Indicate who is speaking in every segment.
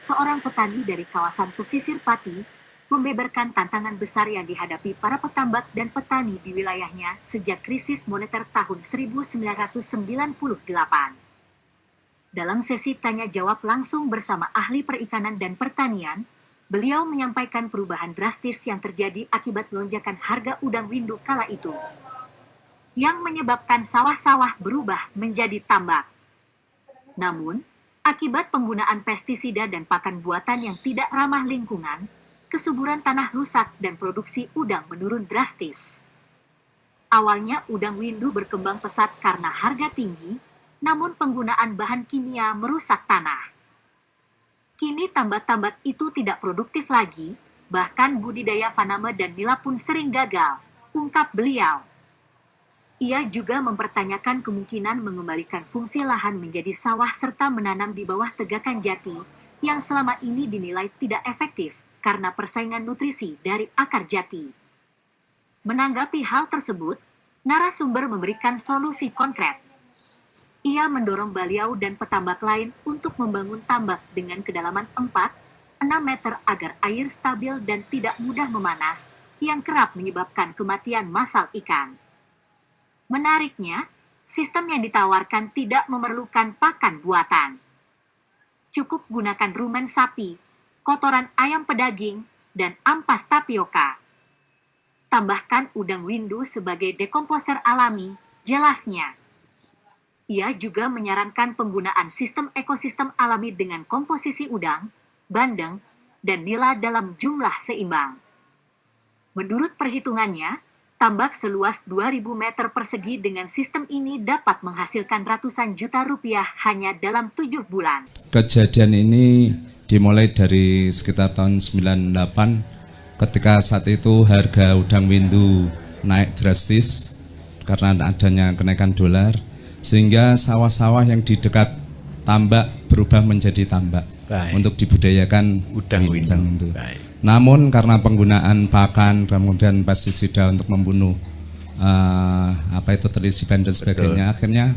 Speaker 1: Seorang petani dari kawasan pesisir Pati membeberkan tantangan besar yang dihadapi para petambak dan petani di wilayahnya sejak krisis moneter tahun 1998. Dalam sesi tanya jawab langsung bersama ahli perikanan dan pertanian, beliau menyampaikan perubahan drastis yang terjadi akibat lonjakan harga udang windu kala itu, yang menyebabkan sawah-sawah berubah menjadi tambak. Namun, akibat penggunaan pestisida dan pakan buatan yang tidak ramah lingkungan, kesuburan tanah rusak dan produksi udang menurun drastis. Awalnya udang windu berkembang pesat karena harga tinggi, namun penggunaan bahan kimia merusak tanah. Kini tambak-tambak itu tidak produktif lagi, bahkan budidaya faname dan nila pun sering gagal, ungkap beliau. Ia juga mempertanyakan kemungkinan mengembalikan fungsi lahan menjadi sawah serta menanam di bawah tegakan jati, yang selama ini dinilai tidak efektif karena persaingan nutrisi dari akar jati. Menanggapi hal tersebut, narasumber memberikan solusi konkret. Ia mendorong beliau dan petambak lain untuk membangun tambak dengan kedalaman 4-6 meter agar air stabil dan tidak mudah memanas, yang kerap menyebabkan kematian massal ikan. Menariknya, sistem yang ditawarkan tidak memerlukan pakan buatan. Cukup gunakan rumen sapi, kotoran ayam pedaging, dan ampas tapioka. Tambahkan udang windu sebagai dekomposer alami, jelasnya. Ia juga menyarankan penggunaan sistem ekosistem alami dengan komposisi udang, bandeng, dan nila dalam jumlah seimbang. Menurut perhitungannya, tambak seluas 2.000 meter persegi dengan sistem ini dapat menghasilkan ratusan juta rupiah hanya dalam 7 bulan.
Speaker 2: Kejadian ini dimulai dari sekitar tahun 98 ketika saat itu harga udang windu naik drastis karena adanya kenaikan dolar, sehingga sawah-sawah yang di dekat tambak berubah menjadi tambak. Baik. Untuk dibudidayakan udang windu. Namun karena penggunaan pakan kemudian pestisida untuk membunuh terisiban dan sebagainya, akhirnya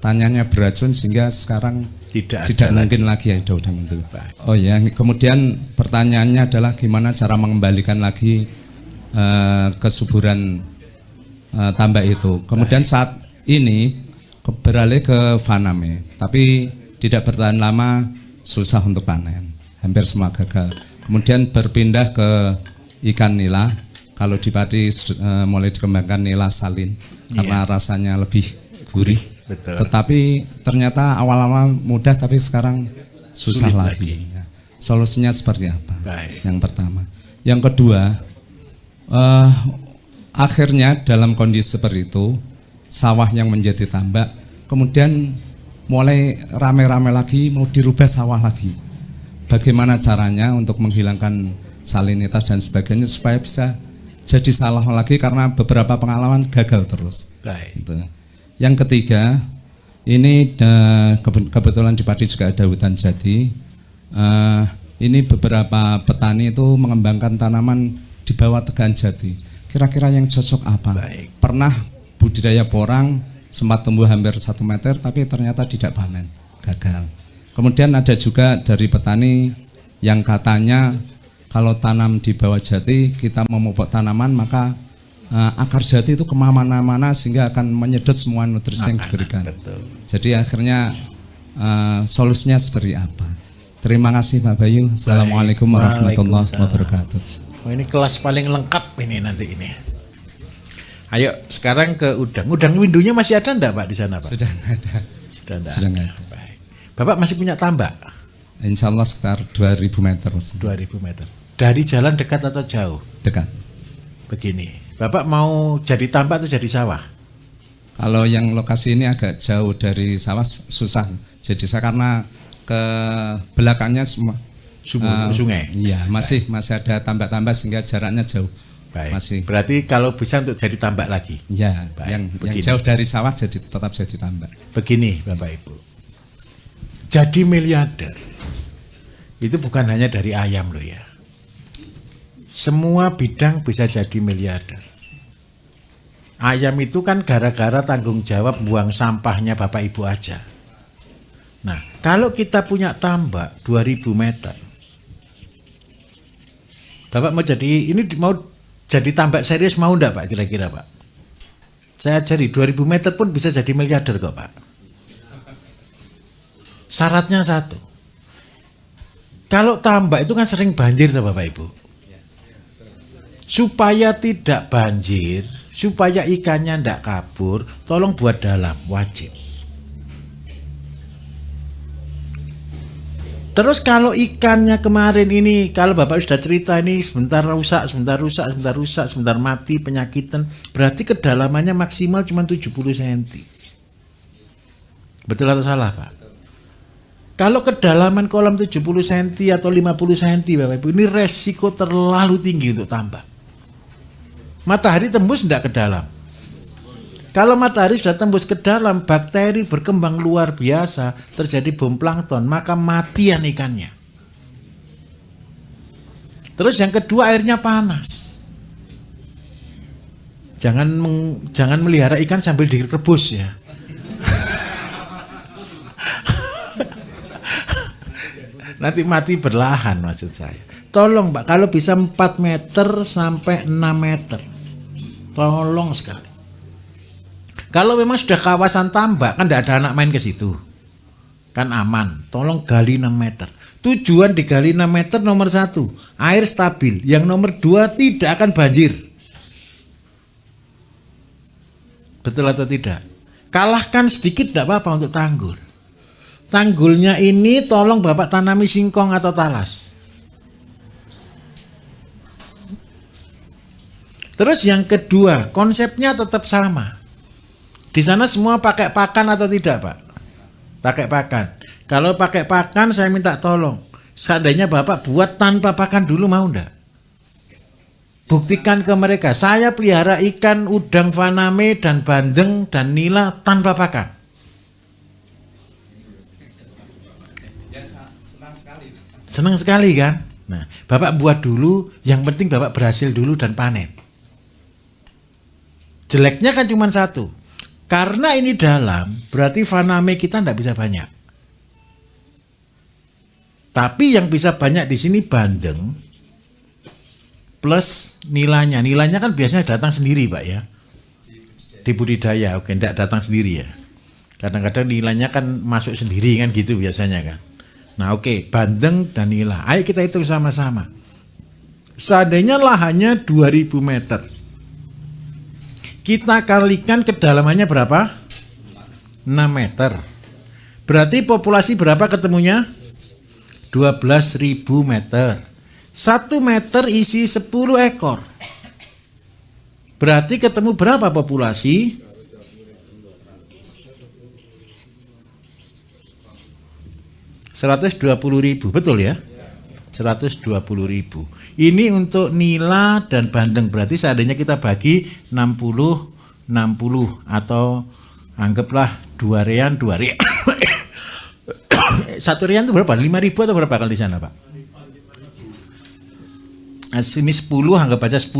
Speaker 2: tanyanya beracun sehingga sekarang tidak mungkin lagi ada udang windu. Oh ya, kemudian pertanyaannya adalah gimana cara mengembalikan lagi kesuburan tambak itu. Kemudian saat ini beralih ke faname, tapi tidak bertahan lama, susah untuk panen, hampir semua gagal. Kemudian berpindah ke ikan nila. Kalau di Pati mulai dikembangkan nila salin karena rasanya lebih gurih. Betul. Tetapi ternyata awal-awal mudah, tapi sekarang susah lagi. Ya. Solusinya seperti apa? Baik. Yang pertama. Yang kedua, akhirnya dalam kondisi seperti itu, sawah yang menjadi tambak, kemudian mulai rame-rame lagi mau dirubah sawah lagi. Bagaimana caranya untuk menghilangkan salinitas dan sebagainya supaya bisa jadi sawah lagi, karena beberapa pengalaman gagal terus. Baik. Gitu. Yang ketiga, ini kebetulan di Pati juga ada hutan jati. Ini beberapa petani itu mengembangkan tanaman di bawah tegakan jati. Kira-kira yang cocok apa? Baik. Pernah budidaya porang, sempat tumbuh hampir 1 meter, tapi ternyata tidak panen, gagal. Kemudian ada juga dari petani yang katanya kalau tanam di bawah jati, kita memupuk tanaman, maka akar jati itu kemana-mana sehingga akan menyedot semua nutrisi yang diberikan. Betul. Jadi akhirnya solusinya seperti apa? Terima kasih Pak Bayu. Assalamualaikum warahmatullahi wabarakatuh.
Speaker 3: Oh, ini kelas paling lengkap ini nanti ini. Ayo sekarang ke udang. Udang windunya masih ada enggak Pak di sana Pak?
Speaker 2: Sudah ada.
Speaker 3: Sudah ada. Baik. Bapak masih punya tambak?
Speaker 2: Insya Allah sekitar 2.000 meter.
Speaker 3: 2.000 meter. Dari jalan dekat atau jauh?
Speaker 2: Dekat.
Speaker 3: Begini, Bapak mau jadi tambak atau jadi sawah?
Speaker 2: Kalau yang lokasi ini agak jauh dari sawah, susah. Jadi saya karena ke belakangnya semua
Speaker 3: sungai.
Speaker 2: Iya, masih ada tambak-tambak sehingga jaraknya jauh.
Speaker 3: Baik.
Speaker 2: Masih.
Speaker 3: Berarti kalau bisa untuk jadi tambak lagi.
Speaker 2: Ya, yang jauh dari sawah tetap jadi tambak.
Speaker 3: Begini Bapak Ibu, jadi miliarder itu bukan hanya dari ayam loh ya. Semua bidang bisa jadi miliarder. Ayam itu kan gara-gara tanggung jawab buang sampahnya Bapak Ibu aja. Nah, kalau kita punya tambak 2.000 meter, Bapak mau jadi tambak serius mau enggak Pak kira-kira Pak? Saya ajari 2000 meter pun bisa jadi miliarder kok Pak. Syaratnya satu. Kalau tambak itu kan sering banjir tuh Bapak Ibu. Supaya tidak banjir, supaya ikannya tidak kabur, tolong buat dalam, wajib. Terus kalau ikannya kemarin ini, kalau Bapak sudah cerita ini sebentar rusak, sebentar mati, penyakitan, berarti kedalamannya maksimal cuma 70 cm. Betul atau salah Pak? Kalau kedalaman kolam 70 cm atau 50 cm Bapak Ibu, ini resiko terlalu tinggi untuk tambak. Matahari tembus tidak ke dalam. Kalau matahari sudah tembus ke dalam, bakteri berkembang luar biasa, terjadi bom plankton, maka matian ikannya. Terus yang kedua, airnya panas. Jangan melihara ikan sambil direbus ya. Nanti mati berlahan maksud saya. Tolong Pak, kalau bisa 4 meter sampai 6 meter. Tolong sekali. Kalau memang sudah kawasan tambak, kan tidak ada anak main ke situ. Kan aman. Tolong gali 6 meter. Tujuan digali 6 meter nomor 1, air stabil. Yang nomor 2, tidak akan banjir. Betul atau tidak? Kalahkan sedikit tidak apa-apa untuk tanggul. Tanggulnya ini tolong Bapak tanami singkong atau talas. Terus yang kedua, konsepnya tetap sama. Di sana semua pakai pakan atau tidak Pak? Pakai pakan. Kalau pakai pakan saya minta tolong. Seandainya Bapak buat tanpa pakan dulu mau enggak? Buktikan ke mereka. Saya pelihara ikan udang faname dan bandeng dan nila tanpa pakan. Senang sekali kan? Nah, Bapak buat dulu, yang penting Bapak berhasil dulu dan panen. Jeleknya kan cuma satu. Karena ini dalam, berarti faname kita tidak bisa banyak. Tapi yang bisa banyak di sini bandeng plus nilanya. Nilanya kan biasanya datang sendiri Pak ya. Di budidaya, oke, tidak datang sendiri ya. Kadang-kadang nilainya kan masuk sendiri kan gitu biasanya kan. Nah oke, bandeng dan nila. Ayo kita hitung sama-sama. Seandainya lahannya 2000 meter. Kita kalikan kedalamannya berapa? 6 meter. Berarti populasi berapa ketemunya? 12.000 meter. 1 meter isi 10 ekor. Berarti ketemu berapa populasi? 120.000, betul ya? 120.000. Ini untuk nila dan bandeng, berarti seandainya kita bagi 60 atau anggaplah 2 rean. Satu rean itu berapa? 5.000 atau berapa kalau di sana Pak? Nah, sini 10, anggap aja 10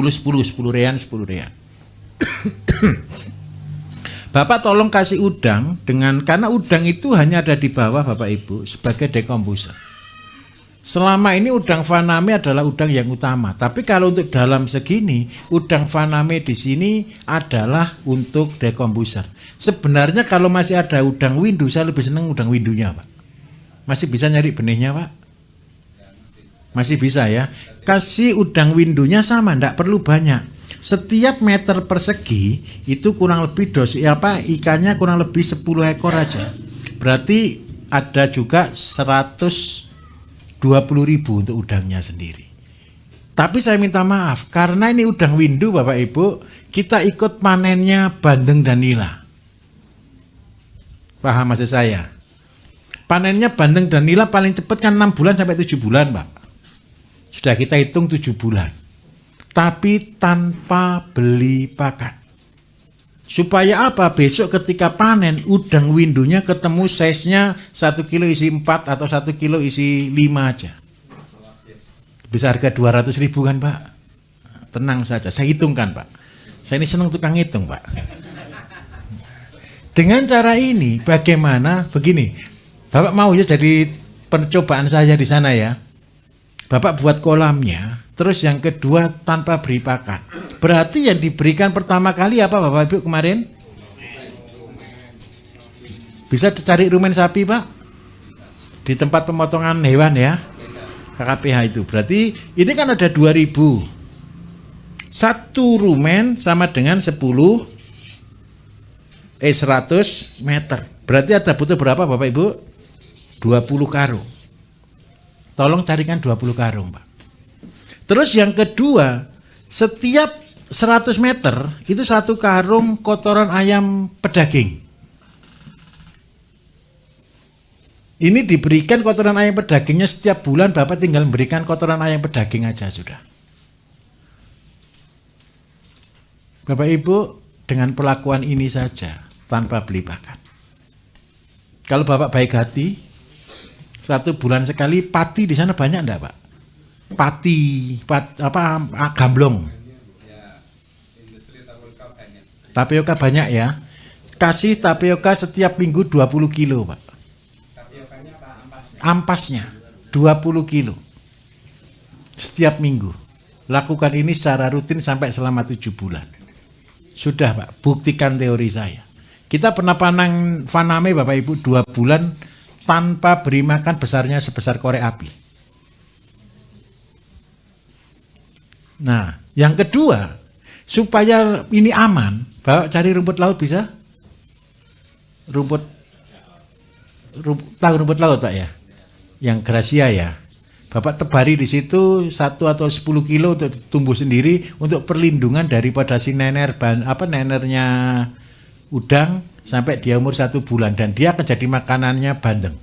Speaker 3: rean. Bapak tolong kasih udang karena udang itu hanya ada di bawah Bapak Ibu sebagai dekomposer. Selama ini udang faname adalah udang yang utama, tapi kalau untuk dalam segini udang faname di sini adalah untuk dekomposer. Sebenarnya kalau masih ada udang windu, saya lebih senang udang windunya Pak. Masih bisa nyari benihnya Pak? Masih bisa ya. Kasih udang windunya sama, enggak perlu banyak. Setiap meter persegi itu kurang lebih ikannya kurang lebih 10 ekor aja. Berarti ada juga 120.000 untuk udangnya sendiri. Tapi saya minta maaf karena ini udang windu Bapak Ibu, kita ikut panennya bandeng dan nila. Paham maksud saya? Panennya bandeng dan nila paling cepat kan 6 bulan sampai 7 bulan Pak. Sudah kita hitung 7 bulan. Tapi tanpa beli pakan. Supaya apa? Besok ketika panen udang windunya ketemu size-nya 1 kilo isi 4 atau 1 kilo isi 5 aja. Bisa harga 200.000 kan Pak? Tenang saja, saya hitungkan Pak. Saya ini senang tukang hitung Pak. Dengan cara ini bagaimana? Begini, Bapak mau ya jadi percobaan saya di sana ya. Bapak buat kolamnya, terus yang kedua tanpa beri pakan. Berarti yang diberikan pertama kali apa Bapak Ibu kemarin? Bisa cari rumen sapi Pak? Di tempat pemotongan hewan ya, KKPH itu. Berarti ini kan ada 2000. Satu rumen sama dengan 100 meter. Berarti ada butuh berapa Bapak Ibu? 20 karung. Tolong carikan 20 karung Pak. Terus yang kedua, setiap 100 meter itu satu karung kotoran ayam pedaging. Ini diberikan kotoran ayam pedagingnya setiap bulan, Bapak tinggal memberikan kotoran ayam pedaging aja sudah. Bapak Ibu dengan perlakuan ini saja tanpa beli pakan. Kalau Bapak baik hati, 1 bulan sekali pati di sana banyak enggak Pak? Gamblong. Tapioka banyak ya. Kasih tapioka setiap minggu 20 kilo Pak. Ampasnya 20 kilo setiap minggu. Lakukan ini secara rutin sampai selama 7 bulan. Sudah Pak, buktikan teori saya. Kita pernah panang faname Bapak Ibu 2 bulan tanpa beri makan besarnya sebesar korek api. Nah, yang kedua, supaya ini aman, Bapak cari rumput laut bisa? Tahu rumput laut Pak ya? Yang gracia ya. Bapak tebari di situ 1 atau 10 kilo untuk tumbuh sendiri untuk perlindungan daripada si nenernya udang sampai dia umur 1 bulan dan dia akan jadi makanannya bandeng.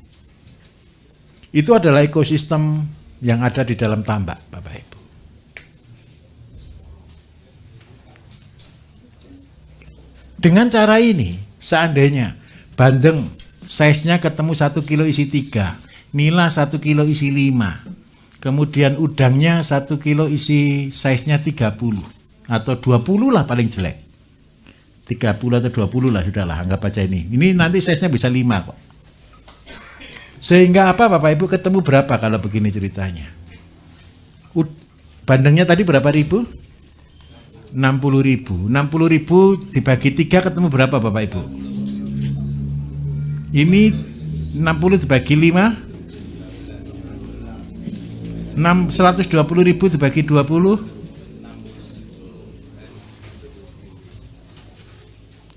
Speaker 3: Itu adalah ekosistem yang ada di dalam tambak, Bapak Ibu. Dengan cara ini, seandainya bandeng size-nya ketemu 1 kilo isi 3, nila 1 kilo isi 5, kemudian udangnya 1 kilo isi size-nya 30 atau 20 lah paling jelek. 30 atau 20 lah sudahlah, anggap aja ini. Ini nanti size-nya bisa 5 kok. Sehingga apa Bapak Ibu ketemu berapa kalau begini ceritanya? Bandengnya tadi berapa ribu? 60.000. 60.000 dibagi 3 ketemu berapa Bapak Ibu? Ini 60 dibagi 5, 120.000 dibagi 20.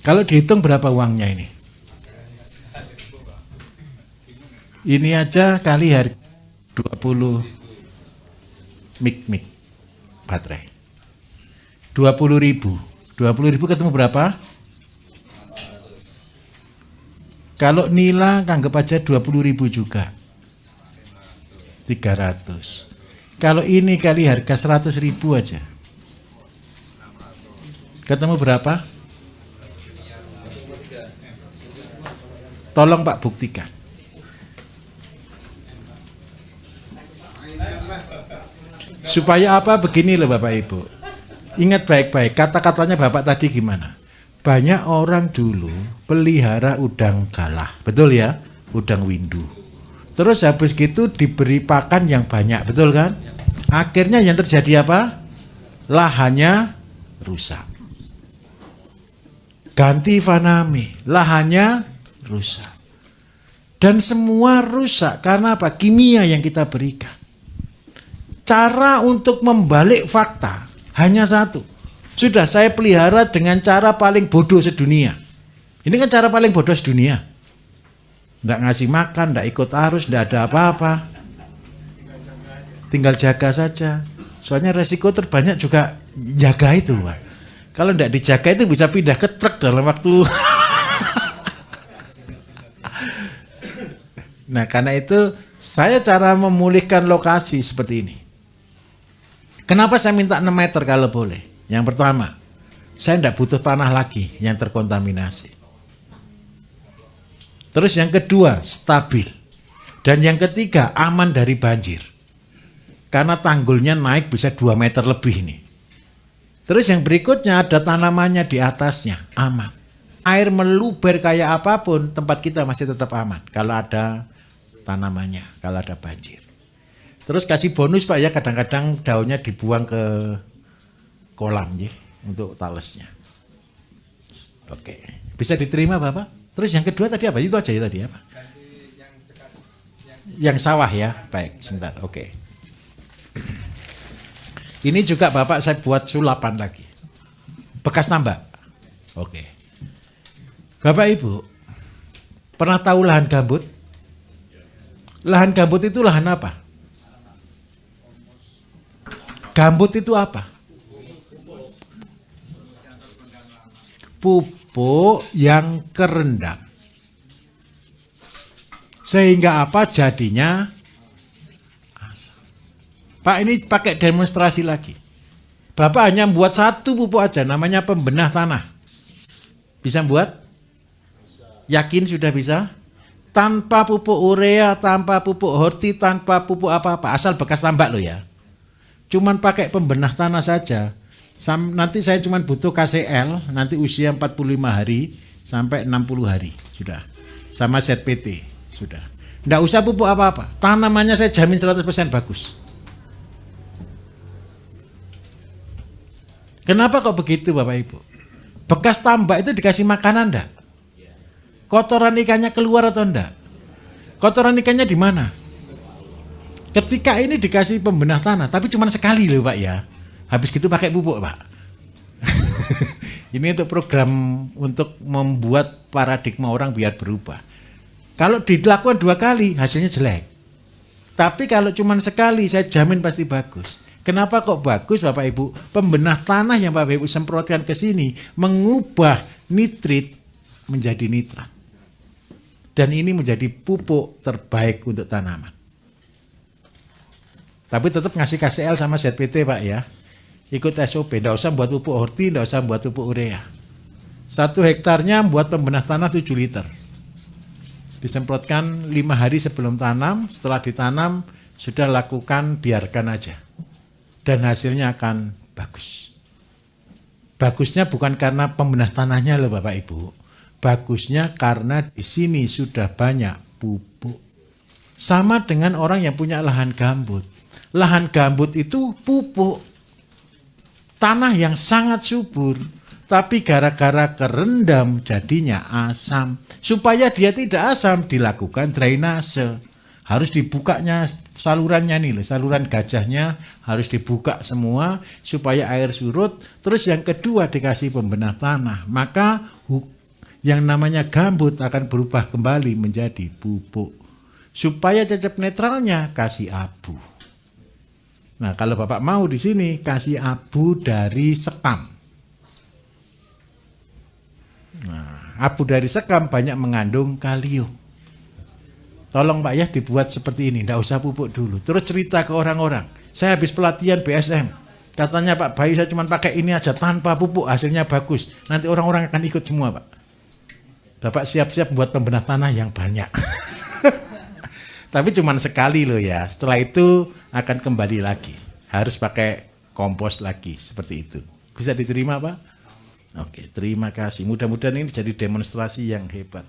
Speaker 3: Kalau dihitung berapa uangnya ini? Ini aja kali harga 20 mik baterai. 20.000. 20.000 ketemu berapa? Kalau nila anggap aja 20.000 juga. 300. Kalau ini kali harga 100.000 aja. Ketemu berapa? Tolong Pak buktikan. Supaya apa? Begini loh Bapak Ibu. Ingat baik-baik, kata-katanya Bapak tadi gimana? Banyak orang dulu pelihara udang galah, betul ya? Udang windu. Terus habis gitu diberi pakan yang banyak, betul kan? Akhirnya yang terjadi apa? Lahannya rusak. Ganti faname, lahannya rusak. Dan semua rusak karena apa? Kimia yang kita berikan. Cara untuk membalik fakta hanya satu. Sudah saya pelihara dengan cara paling bodoh sedunia. Ini kan cara paling bodoh sedunia. Nggak ngasih makan, nggak ikut arus, nggak ada apa-apa. Tinggal jaga saja. Soalnya resiko terbanyak juga jaga itu, Pak. Kalau nggak dijaga itu bisa pindah ke truk dalam waktu. Nah, karena itu saya cara memulihkan lokasi seperti ini. Kenapa saya minta 6 meter kalau boleh? Yang pertama, saya tidak butuh tanah lagi yang terkontaminasi. Terus yang kedua, stabil. Dan yang ketiga, aman dari banjir. Karena tanggulnya naik bisa 2 meter lebih ini. Terus yang berikutnya ada tanamannya di atasnya, aman. Air meluber kayak apapun, tempat kita masih tetap aman. Kalau ada tanamannya, kalau ada banjir. Terus kasih bonus Pak ya, kadang-kadang daunnya dibuang ke kolam ya, untuk talesnya. Oke, bisa diterima Bapak? Terus yang kedua tadi apa? Itu aja ya tadi apa? Yang sawah ya, baik sebentar, oke. Ini juga Bapak saya buat sulapan lagi, bekas tambak. Oke. Bapak Ibu, pernah tahu lahan gambut? Lahan gambut itu lahan apa? Gambut itu apa? Pupuk yang kerendam. Sehingga apa jadinya? Asam. Pak ini pakai demonstrasi lagi. Bapak hanya buat satu pupuk aja, namanya pembenah tanah. Bisa buat? Yakin sudah bisa? Tanpa pupuk urea, tanpa pupuk horti, tanpa pupuk apa-apa. Asal bekas tambak loh ya. Cuman pakai pembenah tanah saja. Nanti saya cuma butuh KCL, nanti usia 45 hari sampai 60 hari. Sudah. Sama ZPT. Sudah. Nggak usah pupuk apa-apa. Tanamannya saya jamin 100% bagus. Kenapa kok begitu Bapak Ibu? Bekas tambak itu dikasih makanan enggak? Kotoran ikannya keluar atau enggak? Kotoran ikannya di mana? Ketika ini dikasih pembenah tanah, tapi cuma sekali loh Pak ya. Habis gitu pakai pupuk Pak. Ini untuk program untuk membuat paradigma orang biar berubah. Kalau dilakukan 2 kali hasilnya jelek. Tapi kalau cuma sekali saya jamin pasti bagus. Kenapa kok bagus Bapak Ibu? Pembenah tanah yang Bapak Ibu semprotkan ke sini mengubah nitrit menjadi nitrat. Dan ini menjadi pupuk terbaik untuk tanaman. Tapi tetap ngasih KCL sama ZPT Pak ya. Ikut SOP, tidak usah buat pupuk horti, tidak usah buat pupuk urea. 1 hektarnya buat pembenah tanah 7 liter. Disemprotkan 5 hari sebelum tanam, setelah ditanam sudah lakukan biarkan aja. Dan hasilnya akan bagus. Bagusnya bukan karena pembenah tanahnya loh Bapak Ibu. Bagusnya karena di sini sudah banyak pupuk. Sama dengan orang yang punya lahan gambut. Lahan gambut itu pupuk. Tanah yang sangat subur. Tapi gara-gara kerendam jadinya asam. Supaya dia tidak asam dilakukan drainase. Harus dibukanya salurannya nih loh. Saluran gajahnya harus dibuka semua supaya air surut. Terus yang kedua dikasih pembenah tanah. Maka yang namanya gambut akan berubah kembali menjadi pupuk. Supaya cecep netralnya kasih abu. Nah, kalau Bapak mau di sini kasih abu dari sekam. Nah, abu dari sekam banyak mengandung kalium. Tolong Pak ya dibuat seperti ini, tidak usah pupuk dulu. Terus cerita ke orang-orang. Saya habis pelatihan BSM. Katanya Pak Bayu saya cuma pakai ini aja tanpa pupuk hasilnya bagus. Nanti orang-orang akan ikut semua Pak. Bapak siap-siap buat pembenah tanah yang banyak. Tapi cuma sekali loh ya. Setelah itu akan kembali lagi. Harus pakai kompos lagi seperti itu. Bisa diterima Pak? Oke, terima kasih. Mudah-mudahan ini jadi demonstrasi yang hebat.